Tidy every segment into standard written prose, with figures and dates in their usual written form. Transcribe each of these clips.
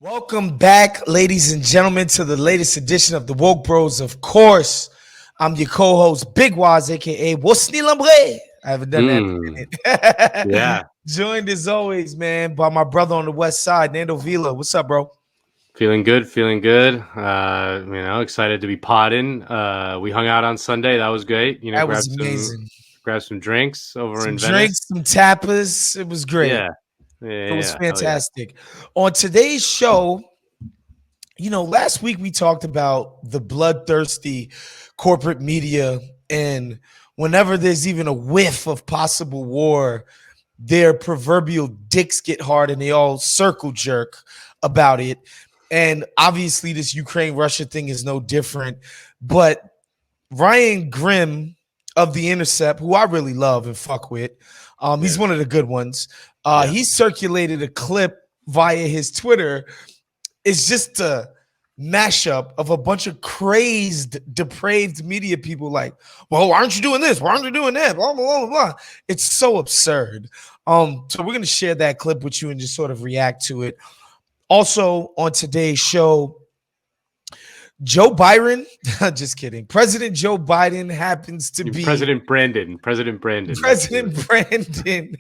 Welcome back, ladies and gentlemen, to the latest edition of the Woke Bros. Of course, I'm your co-host, Big Wos, aka Wos and Nando. I haven't done that in Mm, a minute. yeah, Joined as always, man, by my brother on the west side, Nando Vila. What's up, bro? feeling good, feeling good. Excited to be potting. We hung out on Sunday. That was great. That was amazing. Grab some drinks over Some in Venice. drinks, some tapas. It was great. Yeah, yeah, It was yeah. Hell yeah. fantastic. On today's show, last week we talked about the bloodthirsty corporate media, and whenever there's even a whiff of possible war, their proverbial dicks get hard and they all circle jerk about it. And obviously, this Ukraine Russia thing is no different. But Ryan Grimm of The Intercept, who I really love and fuck with, he's Yeah, one of the good ones. yeah. He circulated a clip via his Twitter. It's just a mashup of a bunch of crazed, depraved media people like, well, why aren't you doing this? Why aren't you doing that? Blah, blah, blah, blah. It's so absurd. So we're going to share that clip with you and just sort of react to it. Also on today's show, Joe Biden, just kidding. President Joe Biden happens to be President Brandon. President Brandon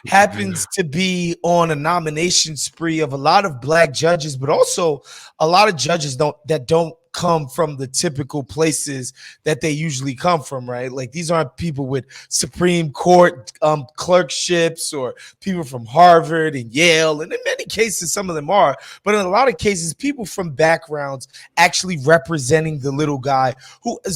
happens to be on a nomination spree of a lot of black judges, but also a lot of judges that don't come from the typical places that they usually come from, right? Like these aren't people with Supreme Court clerkships or people from Harvard and Yale, and in many cases some of them are, but in a lot of cases people from backgrounds actually representing the little guy,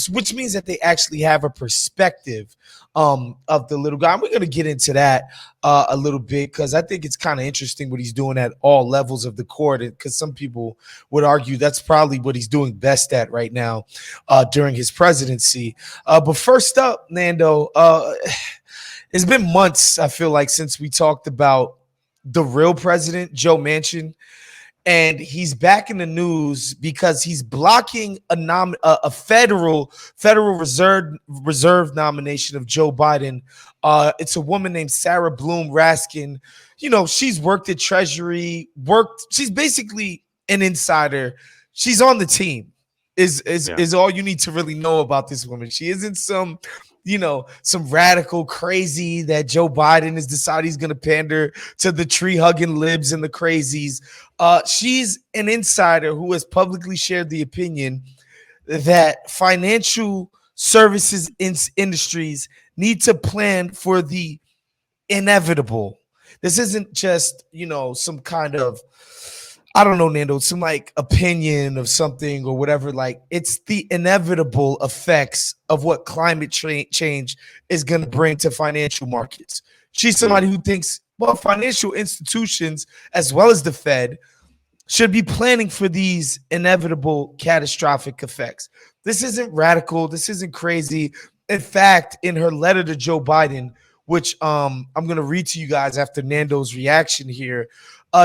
which means that they actually have a perspective of the little guy. And we're going to get into that a little bit because I think it's kind of interesting what he's doing at all levels of the court, because some people would argue that's probably what he's doing best at right now during his presidency. But first up, Nando, it's been months, I feel like, since we talked about the real president, Joe Manchin. And he's back in the news because he's blocking a federal reserve nomination of Joe Biden. It's a woman named Sarah Bloom Raskin. She's worked at Treasury. She's basically an insider. She's on the team. Is all you need to really know about this woman. She isn't some radical crazy that Joe Biden has decided he's going to pander to the tree hugging libs and the crazies. She's an insider who has publicly shared the opinion that financial services industries need to plan for the inevitable. This isn't just, some kind of, I don't know, Nando, some like opinion of something or whatever. Like it's the inevitable effects of what climate change is going to bring to financial markets. She's somebody who thinks, well, financial institutions, as well as the Fed, should be planning for these inevitable catastrophic effects. This isn't radical. This isn't crazy. In fact, in her letter to Joe Biden, which I'm going to read to you guys after Nando's reaction here,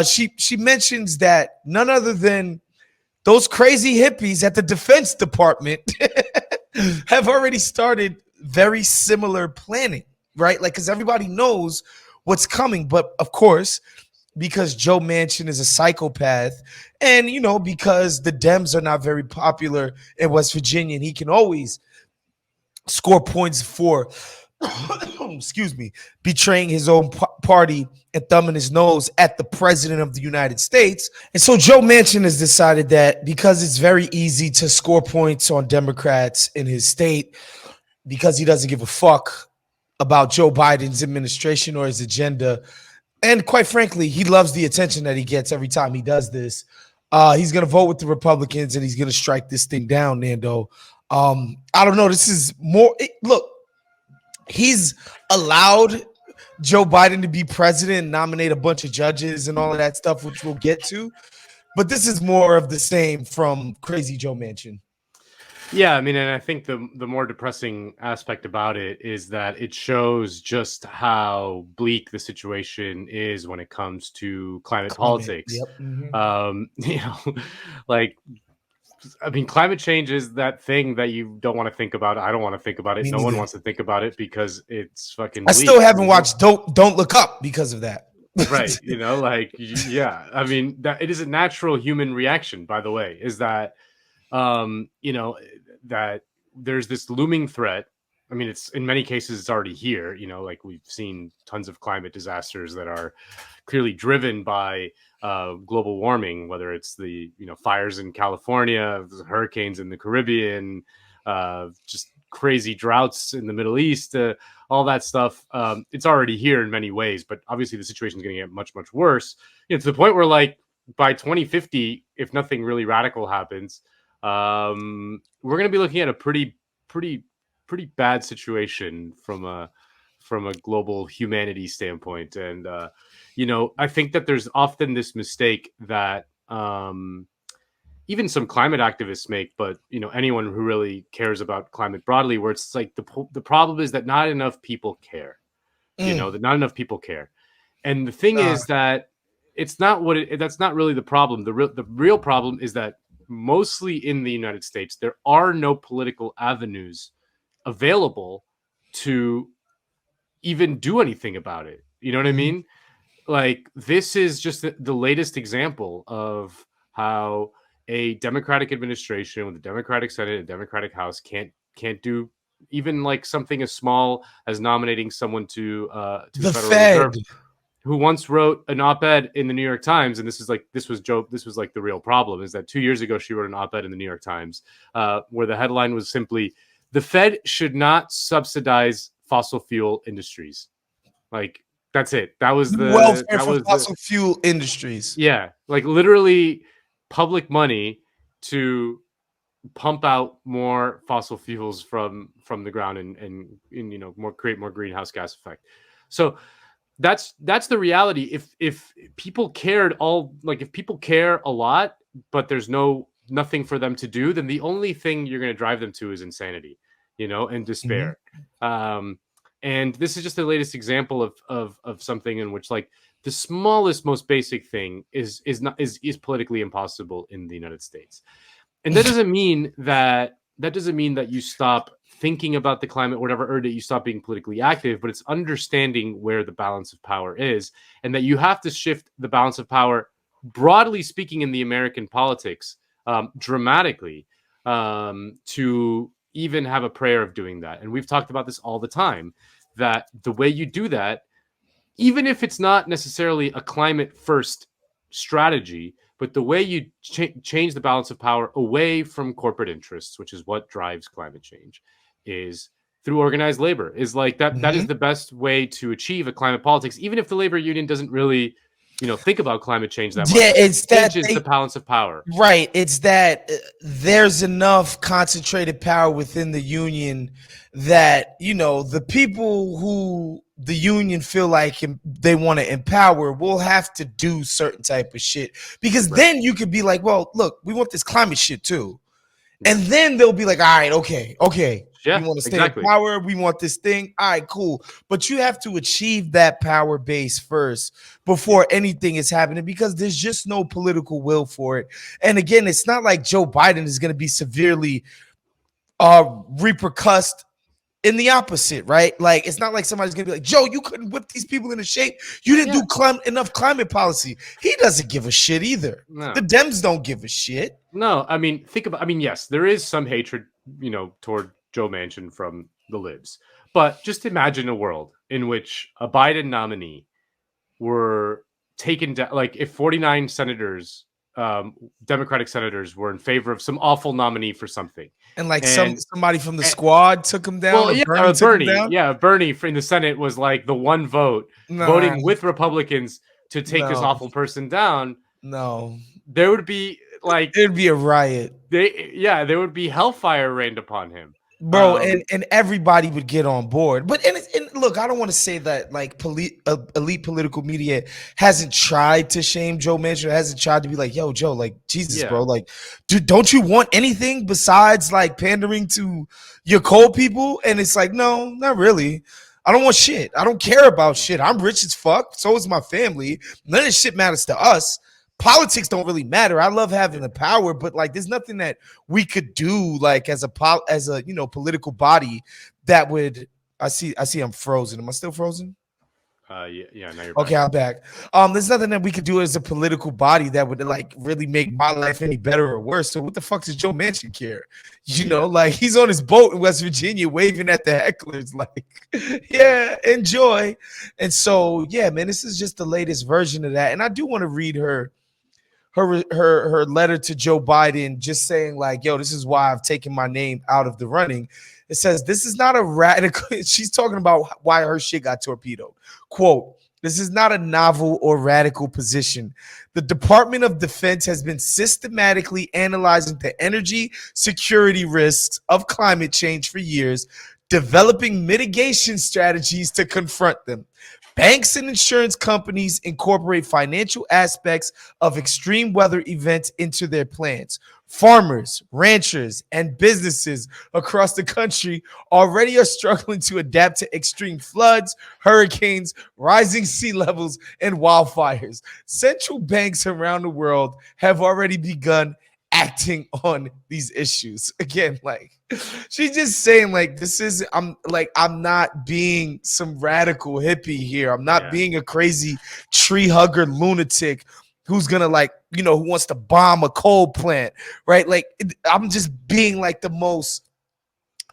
she mentions that none other than those crazy hippies at the Defense Department have already started very similar planning, right? Like, because everybody knows what's coming. But of course, because Joe Manchin is a psychopath and, because the Dems are not very popular in West Virginia, and he can always score points for excuse me, betraying his own party and thumbing his nose at the president of the United States. And so Joe Manchin has decided that because it's very easy to score points on Democrats in his state, because he doesn't give a fuck about Joe Biden's administration or his agenda, and quite frankly, he loves the attention that he gets every time he does this, he's going to vote with the Republicans and he's going to strike this thing down, Nando. I don't know. This is more. Look, he's allowed Joe Biden to be president and nominate a bunch of judges and all of that stuff, which we'll get to. But this is more of the same from crazy Joe Manchin. Yeah, I mean, and I think the more depressing aspect about it is that it shows just how bleak the situation is when it comes to climate politics. Yep. Mm-hmm. Like, I mean, climate change is that thing that you don't want to think about. I don't want to think about it. No one wants to think about it because it's fucking bleak. I still haven't watched Don't Look Up because of that. Right. Yeah. I mean, that it is a natural human reaction, by the way, is that, you know, that there's this looming threat. I mean, it's in many cases, it's already here, like we've seen tons of climate disasters that are clearly driven by global warming, whether it's the, fires in California, hurricanes in the Caribbean, just crazy droughts in the Middle East, all that stuff. It's already here in many ways, but obviously the situation is going to get much, much worse. To the point where, like, by 2050, if nothing really radical happens, we're going to be looking at a pretty, pretty bad situation from a global humanity standpoint. And I think that there's often this mistake that even some climate activists make, but anyone who really cares about climate broadly, where it's like the problem is that not enough people care. That not enough people care. And the thing is that it's not that's not really the problem. The real problem is that mostly in the United States, there are no political avenues available to even do anything about it. You know what I mean? Like, this is just the latest example of how a Democratic administration with a Democratic Senate and Democratic House can't do even like something as small as nominating someone to the Federal Reserve, who once wrote an op-ed in the New York Times. And this was like the real problem, is that 2 years ago she wrote an op-ed in the New York Times where the headline was simply, "The Fed should not subsidize fossil fuel industries." Like, that's it. That was welfare for fossil fuel industries. Yeah, like literally public money to pump out more fossil fuels from the ground and create more greenhouse gas effect. So that's the reality. If people cared if people care a lot, but there's nothing for them to do, then the only thing you're going to drive them to is insanity, and despair. And this is just the latest example of something in which, like, the smallest, most basic thing is politically impossible in the United States. And that doesn't mean that you stop thinking about the climate or whatever, or that you stop being politically active, but it's understanding where the balance of power is, and that you have to shift the balance of power, broadly speaking, in the American politics dramatically, to even have a prayer of doing that. And we've talked about this all the time, that the way you do that, even if it's not necessarily a climate first strategy, but the way you change the balance of power away from corporate interests, which is what drives climate change, is through organized labor. Is like that. That is the best way to achieve a climate politics, even if the labor union doesn't really, think about climate change that much. Yeah, it's that changes the balance of power. Right. It's that there's enough concentrated power within the union that, the people who the union feel like they want to empower will have to do certain type of shit, because then you could be like, well, look, we want this climate shit too. And then they'll be like, all right, okay. Yeah, we want to stay in power. We want this thing. All right, cool. But you have to achieve that power base first before anything is happening, because there's just no political will for it. And again, it's not like Joe Biden is going to be severely repercussed in the opposite, right? Like, it's not like somebody's going to be like, Joe, you couldn't whip these people into shape. You didn't do enough climate policy. He doesn't give a shit either. No. The Dems don't give a shit. No, I mean, yes, there is some hatred, toward Joe Manchin from the libs. But just imagine a world in which a Biden nominee were taken down, like if 49 senators, Democratic senators, were in favor of some awful nominee for something. And somebody from the squad took him down. Well, Bernie. Yeah, Bernie in the Senate was like the one vote voting with Republicans to take this awful person down. No. There would be it'd be a riot. There would be hellfire rained upon him. Bro, and everybody would get on board. But and look, I don't want to say that like elite political media hasn't tried to shame Joe Manchin, hasn't tried to be like, yo, Joe, like, Jesus, bro, like, dude, don't you want anything besides like pandering to your coal people? And it's like, no, not really. I don't want shit. I don't care about shit. I'm rich as fuck. So is my family. None of this shit matters to us. Politics don't really matter. I love having the power, but like, there's nothing that we could do like as a political body that would. I see. I'm frozen. Am I still frozen? Yeah, now you're Okay, back. I'm back. There's nothing that we could do as a political body that would like really make my life any better or worse. So what the fuck does Joe Manchin care? You know, Yeah, like he's on his boat in West Virginia waving at the hecklers, like, yeah, enjoy. And so, yeah, man, this is just the latest version of that. And I do want to read her letter to Joe Biden, just saying like, yo, this is why I've taken my name out of the running. It says this is not a radical. She's talking about why her shit got torpedoed. Quote, this is not a novel or radical position. The Department of Defense has been systematically analyzing the energy security risks of climate change for years, developing mitigation strategies to confront them. Banks and insurance companies incorporate financial aspects of extreme weather events into their plans. Farmers, ranchers, and businesses across the country already are struggling to adapt to extreme floods, hurricanes, rising sea levels, and wildfires. Central banks around the world have already begun acting on these issues. Again, like she's just saying, like, this is I'm not being some radical hippie here. I'm not yeah, being a crazy tree hugger lunatic who's gonna like, who wants to bomb a coal plant, right? Like I'm just being like the most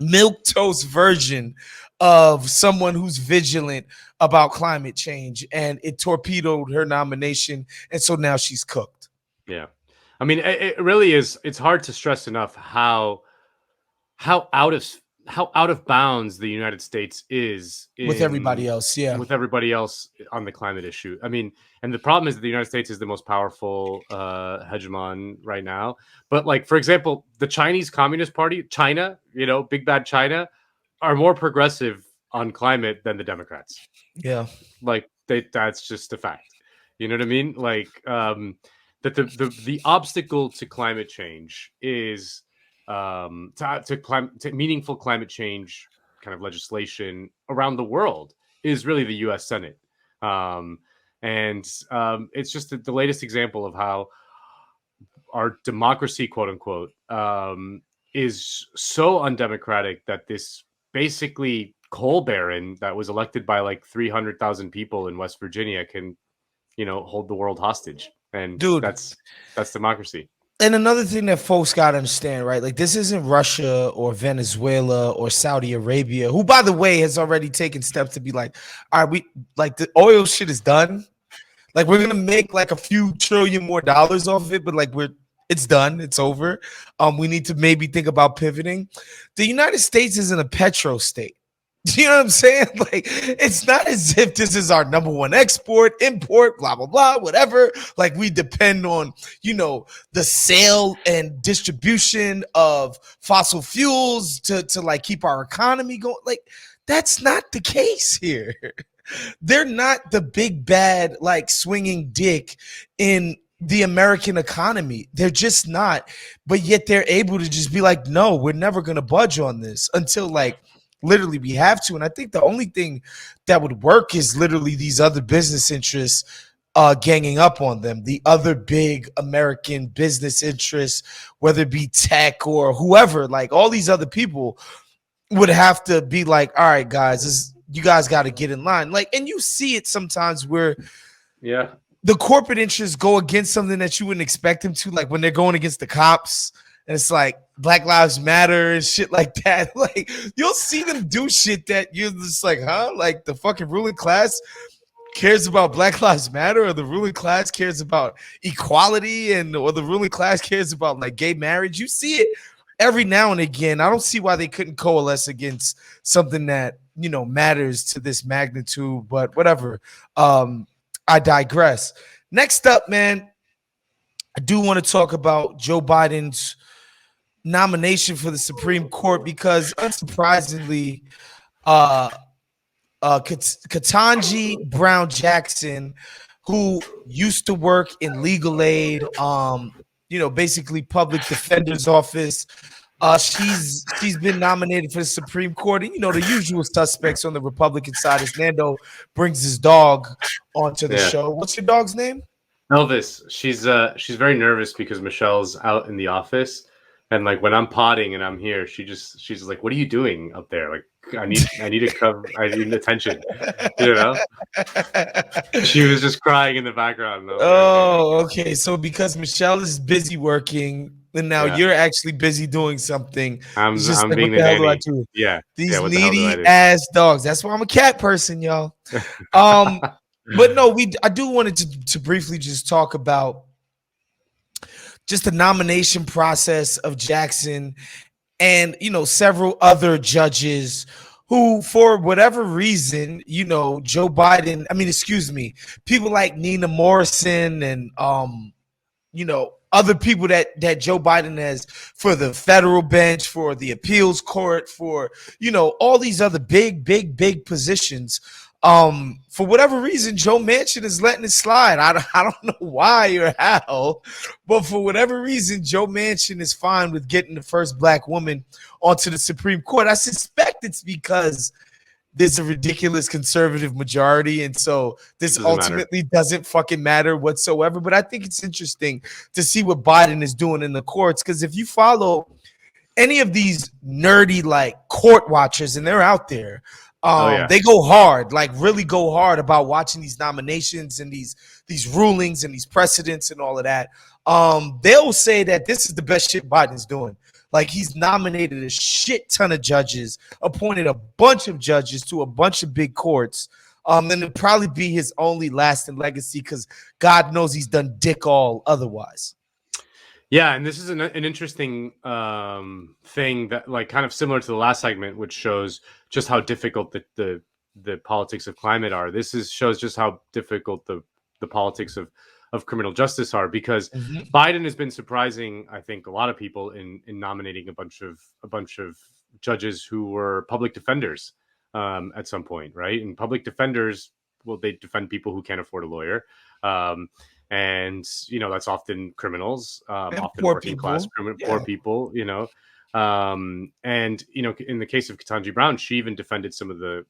milk toast version of someone who's vigilant about climate change, and it torpedoed her nomination, and so now she's cooked yeah. I mean, it really is. It's hard to stress enough how out of how out of bounds the United States is with everybody in else. Yeah, with everybody else on the climate issue. I mean, and the problem is that the United States is the most powerful hegemon right now. But like, for example, the Chinese Communist Party, China, big bad China, are more progressive on climate than the Democrats. yeah, Like that's just a fact. You know what I mean? Like that the obstacle to climate change is to meaningful climate change kind of legislation around the world is really the U.S. Senate, um, and it's just the latest example of how our democracy, quote unquote, is so undemocratic that this basically coal baron that was elected by like 300,000 people in West Virginia can, hold the world hostage, and dude. that's democracy. And another thing that folks got to understand, right? Like, this isn't Russia or Venezuela or Saudi Arabia, who, by the way, has already taken steps to be like, all right, we like the oil shit is done. Like, we're gonna make like a few trillion more dollars off of it, but like it's done, it's over. We need to maybe think about pivoting. The United States isn't a petro state. Do you know what I'm saying? Like, it's not as if this is our number one export, import, blah, blah, blah, whatever. Like, we depend on, the sale and distribution of fossil fuels to like keep our economy going. Like, that's not the case here. They're not the big bad, like, swinging dick in the American economy. They're just not. But yet they're able to just be like, no, we're never going to budge on this until like, literally we have to. And I think the only thing that would work is literally these other business interests ganging up on them, the other big American business interests, whether it be tech or whoever, like all these other people would have to be like, all right, guys, you guys got to get in line. Like, and you see it sometimes where Yeah, the corporate interests go against something that you wouldn't expect them to, like when they're going against the cops, and it's like Black Lives Matter and shit like that. Like, you'll see them do shit that you're just like, huh? Like, the fucking ruling class cares about Black Lives Matter, or the ruling class cares about equality, or the ruling class cares about like gay marriage. You see it every now and again. I don't see why they couldn't coalesce against something that matters to this magnitude, but whatever. I digress. Next up, man, I do want to talk about Joe Biden's nomination for the Supreme Court, because unsurprisingly, uh, Katanji Brown Jackson, who used to work in legal aid, basically public defender's office. She's been nominated for the Supreme Court, and the usual suspects on the Republican side is Nando brings his dog onto the yeah. show. What's your dog's name? Elvis, she's very nervous because Michelle's out in the office, And like when I'm potting and I'm here, she's like, "What are you doing up there? Like, I need to cover, I need attention." You know, she was just crying in the background, and I was like, "Okay, Oh, okay. So because Michelle is busy working and now yeah, you're actually busy doing something, it's just I'm like, what being the the hell do I nanny." do? Yeah, yeah. These What the hell do I needy do? ass dogs. That's why I'm a cat person, y'all. Um, but no, I do wanted to briefly just talk about just the nomination process of Jackson and several other judges who, for whatever reason, Joe Biden, I mean, excuse me, people like Nina Morrison and other people that Joe Biden has for the federal bench, for the appeals court, for all these other big positions. For whatever reason, Joe Manchin is letting it slide. I don't know why or how, but for whatever reason, Joe Manchin is fine with getting the first black woman onto the Supreme Court. I suspect it's because there's a ridiculous conservative majority, and so It this doesn't matter. ultimately doesn't fucking matter whatsoever. But I think it's interesting to see what Biden is doing in the courts, because if you follow any of these nerdy like court watchers, and they're out there, Oh yeah, they go hard, like really go hard about watching these nominations and these rulings and these precedents and all of that. They'll say that this is the best shit Biden's doing. Like, he's nominated a shit ton of judges, appointed a bunch of judges to a bunch of big courts. And it'll probably be his only lasting legacy, because God knows he's done dick all otherwise. yeah. And this is an interesting thing that, like, kind of similar to the last segment, which shows just how difficult the politics of climate are. This shows just how difficult the politics of criminal justice are, because Mm-hmm. Biden has been surprising, I think, a lot of people in nominating a bunch of judges who were public defenders at some point, right? And public defenders, well, they defend people who can't afford a lawyer. Um, and that's often criminals, And often poor working class people. poor Yeah. people. And in the case of Ketanji Brown, she even defended some of the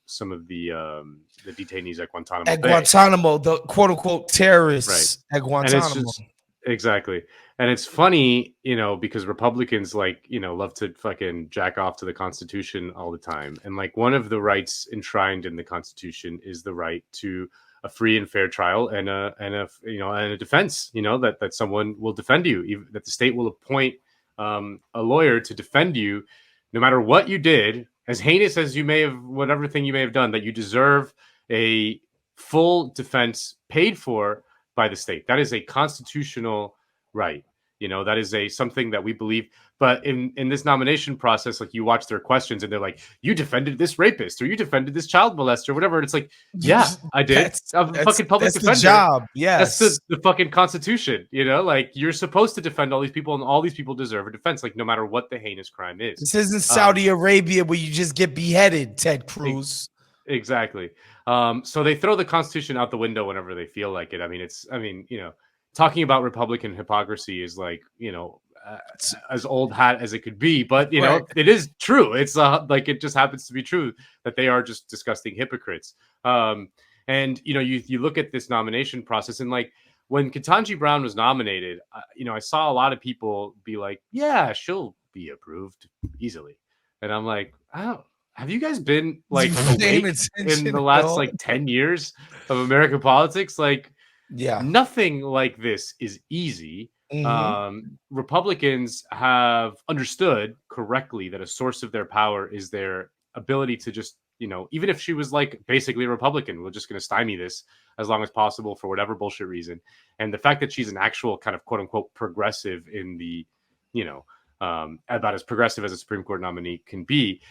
detainees at Guantanamo At Bay. Guantanamo, the quote unquote Right. terrorists at And it's Guantanamo. just exactly. And it's funny, because Republicans love to fucking jack off to the Constitution all the time. And like, one of the rights enshrined in the Constitution is the right to a free and fair trial and a defense, that someone will defend you, even that the state will appoint a lawyer to defend you no matter what you did, as heinous as you may have, whatever thing you may have done, that you deserve a full defense paid for by the state. That is a constitutional right. That is something that we believe. But in this nomination process, like, you watch their questions and they're like, "You defended this rapist, or you defended this child molester, or whatever." And it's like, yeah, I did. that's I'm a fucking public that's the defender. job. That's Yes. the fucking Constitution. Like, you're supposed to defend all these people, and all these people deserve a defense, like, no matter what the heinous crime is. This isn't Um, Saudi Arabia where you just get beheaded, Ted Cruz. Exactly. So they throw the Constitution out the window whenever they feel like it. Talking about Republican hypocrisy is like, as old hat as it could be, but Right. it is true. It's like, it just happens to be true that they are just disgusting hypocrites. And you look at this nomination process, and like, when Ketanji Brown was nominated, I saw a lot of people be like, "Yeah, she'll be approved easily," and I'm like, "Oh, have you guys been like Paying awake in attention the at last all. like 10 years of American politics? Like, Yeah. nothing like this is easy." Mm-hmm. Republicans have understood correctly that a source of their power is their ability to just, even if she was like basically a Republican, we're just going to stymie this as long as possible for whatever bullshit reason. And the fact that she's an actual kind of quote unquote progressive in the, about as progressive as a Supreme Court nominee can be,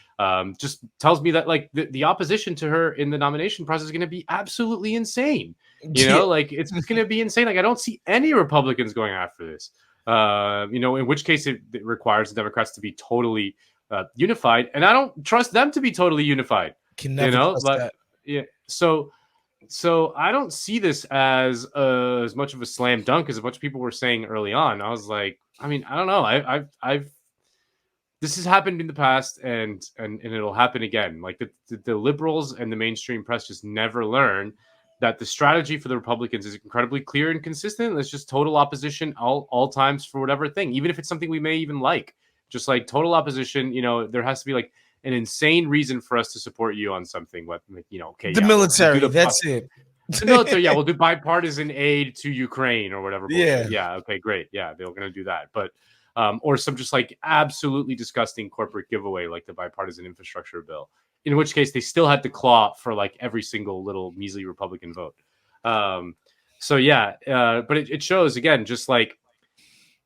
just tells me that like the opposition to her in the nomination process is going to be absolutely insane. Yeah. Like, it's going to be insane. Like, I don't see any Republicans going after this. In which case it requires the Democrats to be totally unified, and I don't trust them to be totally unified. Can never trust But that. yeah, so I don't see this as much of a slam dunk as a bunch of people were saying early on. I was like, I don't know. I've this has happened in the past, and it'll happen again. Like, the liberals and the mainstream press just never learn that the strategy for the Republicans is incredibly clear and consistent. It's just total opposition all times for whatever thing, even if it's something we may even like. just like total opposition. You know, there has to be like an insane reason for us to support you on something. What, you know, okay, The yeah, we'll do military, the that's it. the military, yeah, we'll do bipartisan aid to Ukraine or whatever Yeah. bullshit. Yeah, okay, great. Yeah, they're going to do that. But or some just like absolutely disgusting corporate giveaway like the bipartisan infrastructure bill, in which case they still had to claw for like every single little measly Republican vote. So yeah, but it shows again, just like,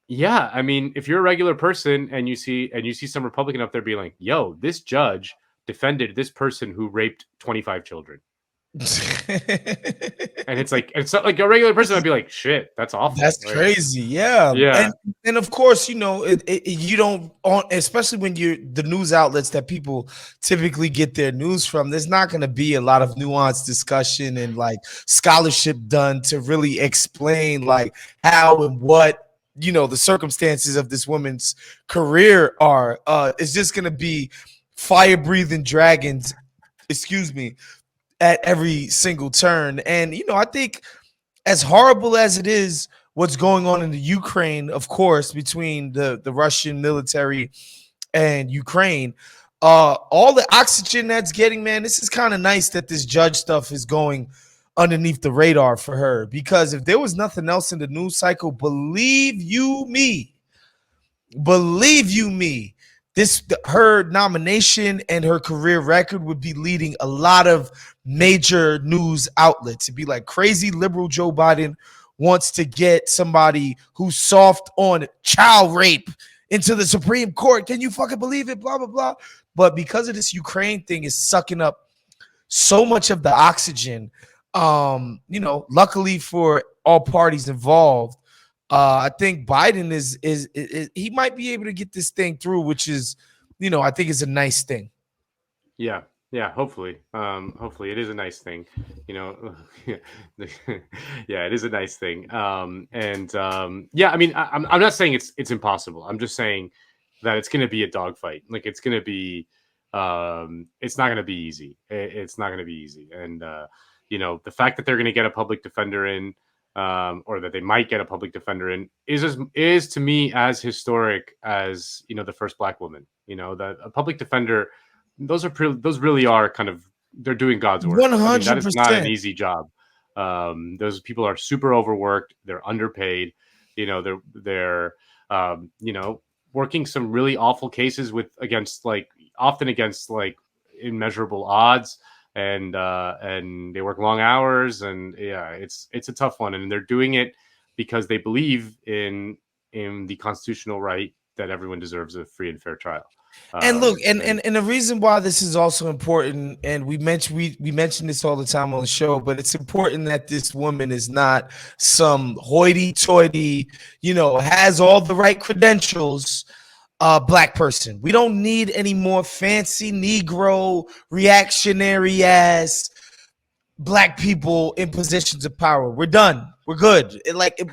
yeah, I mean, if you're a regular person and you see some Republican up there being like, "Yo, this judge defended this person who raped 25 children," and it's not like a regular person would be like, "Shit, that's awful." That's Like, crazy, yeah. yeah, And of course, you know, you don't on, especially when you're the news outlets that people typically get their news from. There's not going to be a lot of nuanced discussion and like scholarship done to really explain like how and what, you know, the circumstances of this woman's career are. It's just going to be fire breathing dragons. Excuse me, at every single turn. And you know, I think as horrible as it is, what's going on in the Ukraine, of course, between the Russian military and Ukraine, all the oxygen that's getting, man, this is kind of nice that this judge stuff is going underneath the radar for her. Because if there was nothing else in the news cycle, believe you me, her nomination and her career record would be leading a lot of major news outlets. It'd be like crazy liberal Joe Biden wants to get somebody who's soft on child rape into the Supreme Court. Can you fucking believe it? Blah blah blah. But because of this Ukraine thing is sucking up so much of the oxygen, you know, luckily for all parties involved, I think Biden is he might be able to get this thing through, which is, you know, I think is a nice thing. yeah, yeah. Hopefully, it is a nice thing. You know, yeah, it is a nice thing. Yeah, I mean, I'm not saying it's impossible. I'm just saying that it's going to be a dogfight. Like it's going to be, it's not going to be easy. It's not going to be easy. And you know, the fact that they're going to get a public defender in, or that they might get a public defender in, is to me as historic as, you know, the first Black woman. You know, that a public defender, those really are kind of, they're doing God's work. I mean, that is not an 100%. easy job. Those people are super overworked. They're underpaid. You know, they're you know, working some really awful cases often against like immeasurable odds, and they work long hours, and yeah, it's a tough one, and they're doing it because they believe in the constitutional right that everyone deserves a free and fair trial. And look, and the reason why this is also important, and we mention this all the time on the show, but it's important that this woman is not some hoity-toity, you know, has all the right credentials, Black person. We don't need any more fancy Negro reactionary ass Black people in positions of power. We're done. We're good.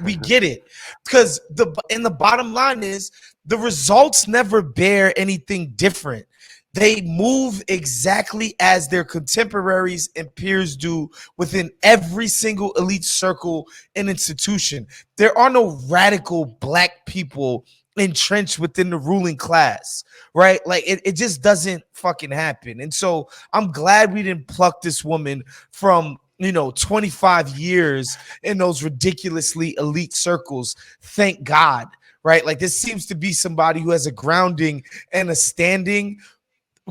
We get it, because the bottom line is the results never bear anything different. They move exactly as their contemporaries and peers do within every single elite circle and institution. There are no radical Black people entrenched within the ruling class, right? Like it just doesn't fucking happen. And so I'm glad we didn't pluck this woman from, you know, 25 years in those ridiculously elite circles. Thank God, right? Like this seems to be somebody who has a grounding and a standing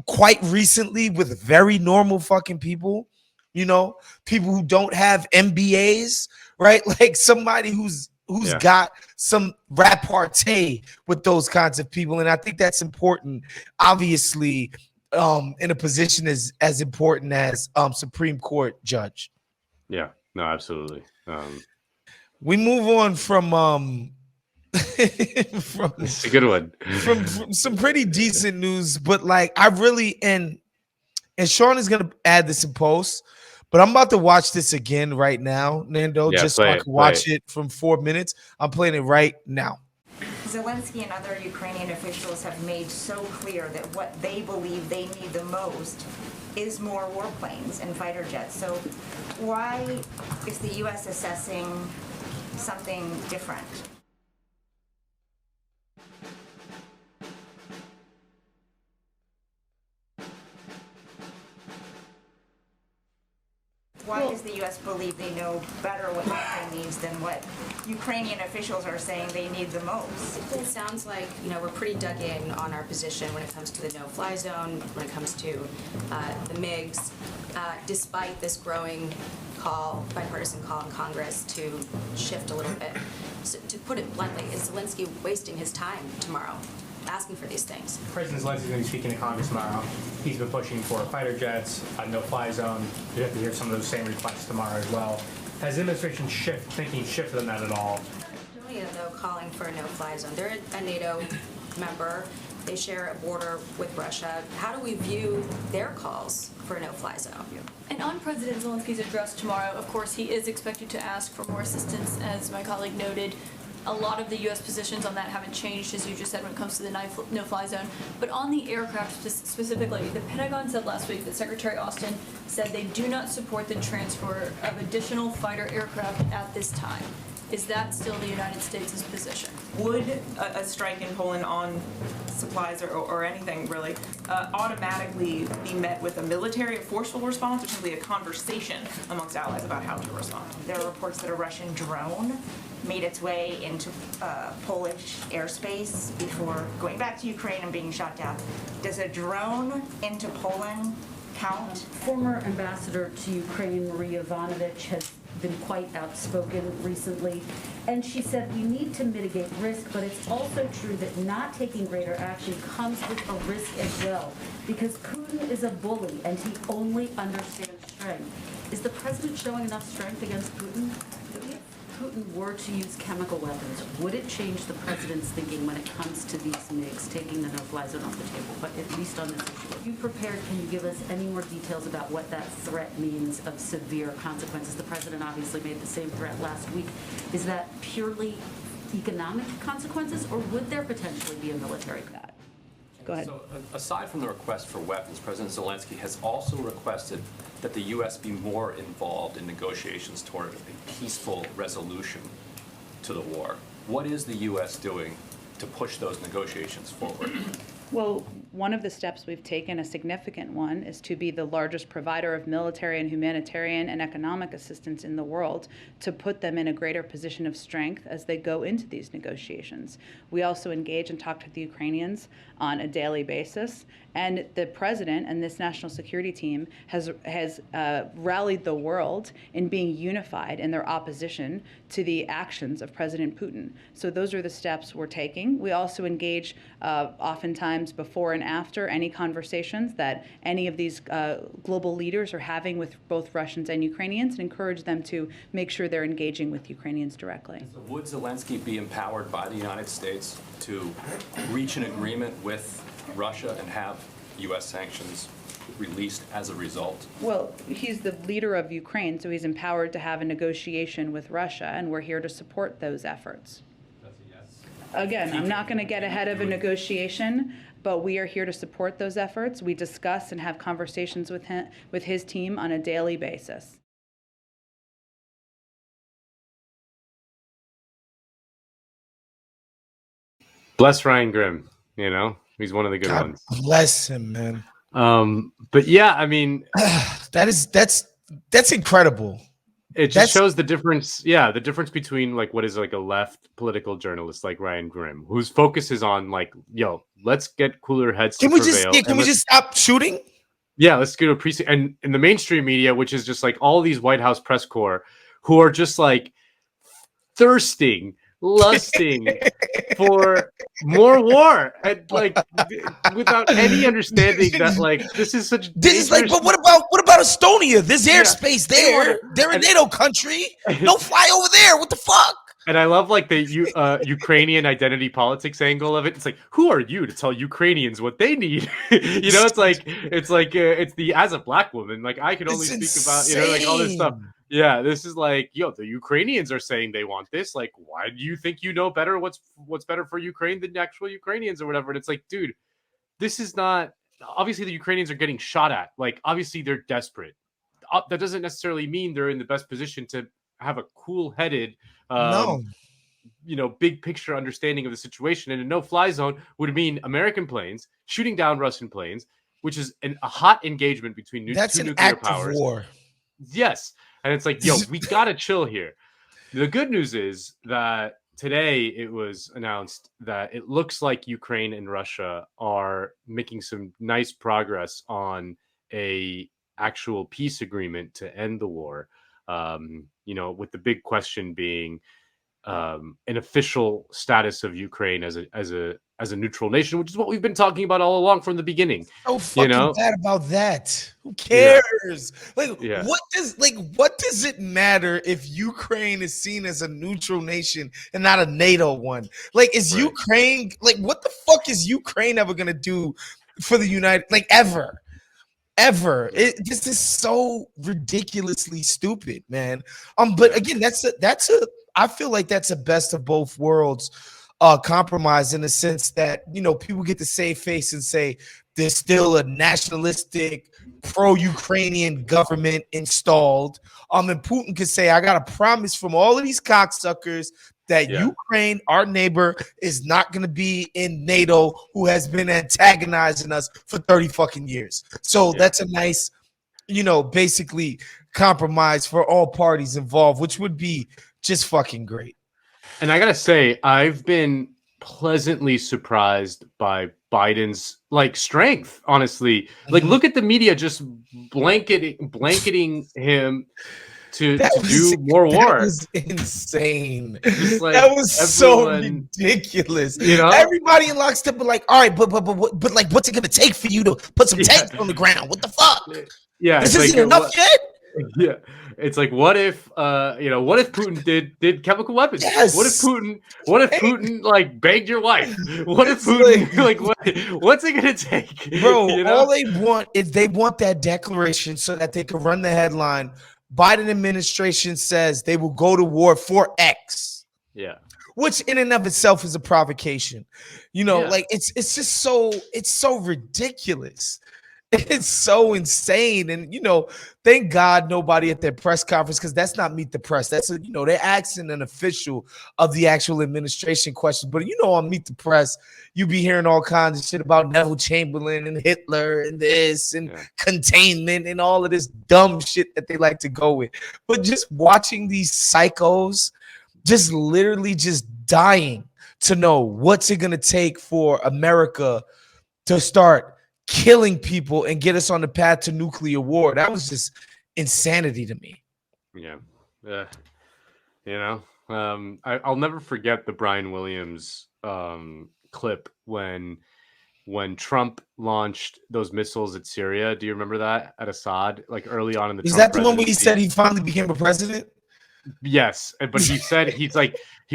quite recently with very normal fucking people, you know, people who don't have MBAs, right? Like somebody who's Yeah. got some repartee with those kinds of people. And I think that's important, obviously, in a position as important as Supreme Court judge. Yeah, no, absolutely. We move on from from It's a good one. from some pretty decent news, but like I really and Sean is gonna add this in post, but I'm about to watch this again right now, Nando, Yeah, just so I can play watch it from 4 minutes. I'm playing it right now. Zelensky and other Ukrainian officials have made so clear that what they believe they need the most is more warplanes and fighter jets. So why is the U.S. assessing something different? Why does the U.S. believe they know better what Ukraine needs than what Ukrainian officials are saying they need the most? It sounds like, we're pretty dug in on our position when it comes to the no-fly zone, when it comes to the MiGs, despite this growing bipartisan call in Congress to shift a little bit. So, to put it bluntly, is Zelensky wasting his time tomorrow asking for these things? President Zelensky is going to be speaking to Congress tomorrow. He's been pushing for fighter jets, a no-fly zone. You have to hear some of those same requests tomorrow as well. Has the administration shifted on that at all? Estonia, though, calling for a no-fly zone. They're a NATO member. They share a border with Russia. How do we view their calls for a no-fly zone? And on President Zelensky's address tomorrow, of course, he is expected to ask for more assistance, as my colleague noted. A lot of the U.S. positions on that haven't changed, as you just said, when it comes to the no-fly zone. But on the aircraft specifically, the Pentagon said last week that Secretary Austin said they do not support the transfer of additional fighter aircraft at this time. Is that still the United States' position? Would a strike in Poland on supplies or anything really automatically be met with a forceful response, or simply a conversation amongst allies about how to respond? There are reports that a Russian drone made its way into Polish airspace before going back to Ukraine and being shot down. Does a drone into Poland count? Former ambassador to Ukraine, Maria Ivanovich, has been quite outspoken recently, and she said we need to mitigate risk, but it's also true that not taking greater action comes with a risk as well, because Putin is a bully and he only understands strength. Is the president showing enough strength against Putin? If Putin were to use chemical weapons, would it change the president's thinking when it comes to these MiGs, taking the no-fly zone off the table, but at least on this issue? Are you prepared? Can you give us any more details about what that threat means of severe consequences? The president obviously made the same threat last week. Is that purely economic consequences, or would there potentially be a military threat? Go ahead. So, aside from the request for weapons, President Zelensky has also requested that the U.S. be more involved in negotiations toward a peaceful resolution to the war. What is the U.S. doing to push those negotiations forward? Well, one of the steps we've taken, a significant one, is to be the largest provider of military and humanitarian and economic assistance in the world, to put them in a greater position of strength as they go into these negotiations. We also engage and talk to the Ukrainians on a daily basis, and the president and this national security team has rallied the world in being unified in their opposition to the actions of President Putin. So those are the steps we're taking. We also engage oftentimes before and after any conversations that any of these global leaders are having with both Russians and Ukrainians, and encourage them to make sure they're engaging with Ukrainians directly. So would Zelensky be empowered by the United States to reach an agreement with Russia and have U.S. sanctions released as a result? Well, he's the leader of Ukraine, so he's empowered to have a negotiation with Russia, and we're here to support those efforts. That's a yes. Again, I'm not going to get ahead of a negotiation, but we are here to support those efforts. We discuss and have conversations with him, with his team on a daily basis. Bless Ryan Grimm, he's one of the good God ones. bless him, man. But yeah, I mean, that's incredible. it just shows the difference. Yeah, the difference between like what is like a left political journalist like Ryan Grimm, whose focus is on like, let's get cooler heads to prevail. Can we just stop shooting? Yeah, let's go to precinct. And in the mainstream media, which is just like all these White House press corps who are just like thirsting, lusting for more war, and like without any understanding that like this is such. This is like, but what about Estonia? There's airspace there. They're a NATO country. No fly over there. What the fuck? And I love like the Ukrainian identity politics angle of it. It's like, who are you to tell Ukrainians what they need? It's the as a black woman, like I can only speak about like all this stuff. Yeah, this is like, the Ukrainians are saying they want this. Like, why do you think you know better what's better for Ukraine than actual Ukrainians or whatever? And it's like, dude, this is not. Obviously, the Ukrainians are getting shot at. Like, obviously, they're desperate. That doesn't necessarily mean they're in the best position to have a cool-headed, big picture understanding of the situation. And a no-fly zone would mean American planes shooting down Russian planes, which is a hot engagement between two nuclear powers. War. Yes. And it's like, yo, we gotta chill here. The good news is that today it was announced that it looks like Ukraine and Russia are making some nice progress on a actual peace agreement to end the war. With the big question being an official status of Ukraine as a neutral nation, which is what we've been talking about all along from the beginning. So fucking bad about that. Who Yeah. cares? Like, Yeah. what does it matter if Ukraine is seen as a neutral nation and not a NATO one? Like, is Right. Ukraine like what the fuck is Ukraine ever gonna do for the United like ever? Ever. This is so ridiculously stupid, man. But again, that's a I feel like that's a best of both worlds compromise in the sense that people get to save face and say there's still a nationalistic pro-Ukrainian government installed. And Putin could say, I got a promise from all of these cocksuckers that Ukraine, our neighbor, is not going to be in NATO, who has been antagonizing us for 30 fucking years. So that's a nice, basically compromise for all parties involved, which would be just fucking great. And I gotta say, I've been pleasantly surprised by Biden's strength. Honestly, look at the media just blanketing him to do more war. That was insane. That was so ridiculous. Everybody in lockstep were like, all right, but what's it gonna take for you to put some tanks on the ground? What the fuck? Yeah, this isn't enough yet. Yeah, it's like, what if Putin did chemical weapons? Yes. What if Putin begged your wife? What if Putin what's it gonna take? Bro, all they want is that declaration so that they can run the headline. Biden administration says they will go to war for X. Yeah. Which in and of itself is a provocation. It's just so ridiculous. It's so insane. And, thank God nobody at their press conference, because that's not Meet the Press. That's, they're asking an official of the actual administration question. But, on Meet the Press, you be hearing all kinds of shit about Neville Chamberlain and Hitler and this and containment and all of this dumb shit that they like to go with. But just watching these psychos just literally just dying to know what's it going to take for America to start killing people and get us on the path to nuclear war. That was just insanity to me. Yeah. I'll never forget the Brian Williams clip when Trump launched those missiles at Syria. Do you remember that at Assad, early on in the? Is that the one where he said he finally became a president? Yes, but he said he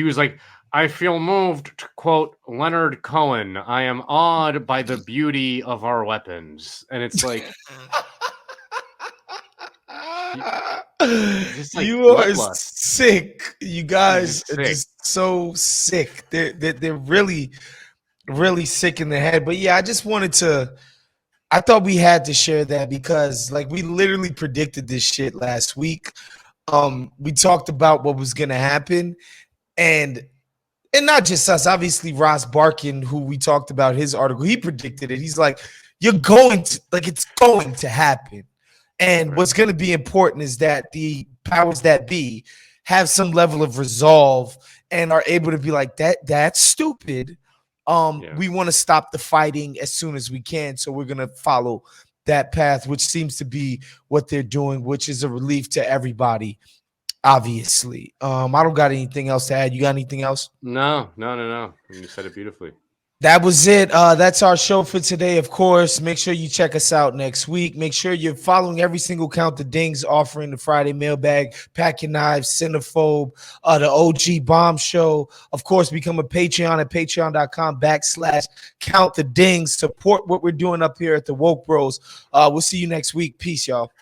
was like, I feel moved to quote Leonard Cohen. I am awed by the beauty of our weapons. And it's like, you are sick. You guys are just so sick. They're really, really sick in the head. But yeah, I thought we had to share that because we literally predicted this shit last week. We talked about what was going to happen, and not just us, obviously Ross Barkin, who we talked about his article, he predicted it. He's like, it's going to happen. And what's going to be important is that the powers that be have some level of resolve and are able to be like, that's stupid. We want to stop the fighting as soon as we can. So we're going to follow that path, which seems to be what they're doing, which is a relief to everybody. Obviously. I don't got anything else to add. You got anything else? No. You said it beautifully. That was it. That's our show for today, of course. Make sure you check us out next week. Make sure you're following every single Count the Dings offering, the Friday mailbag, Pack Your Knives, Cinephobe, the OG Bomb Show. Of course, become a Patreon at patreon.com/Count the Dings. Support what we're doing up here at the Woke Bros. We'll see you next week. Peace, y'all.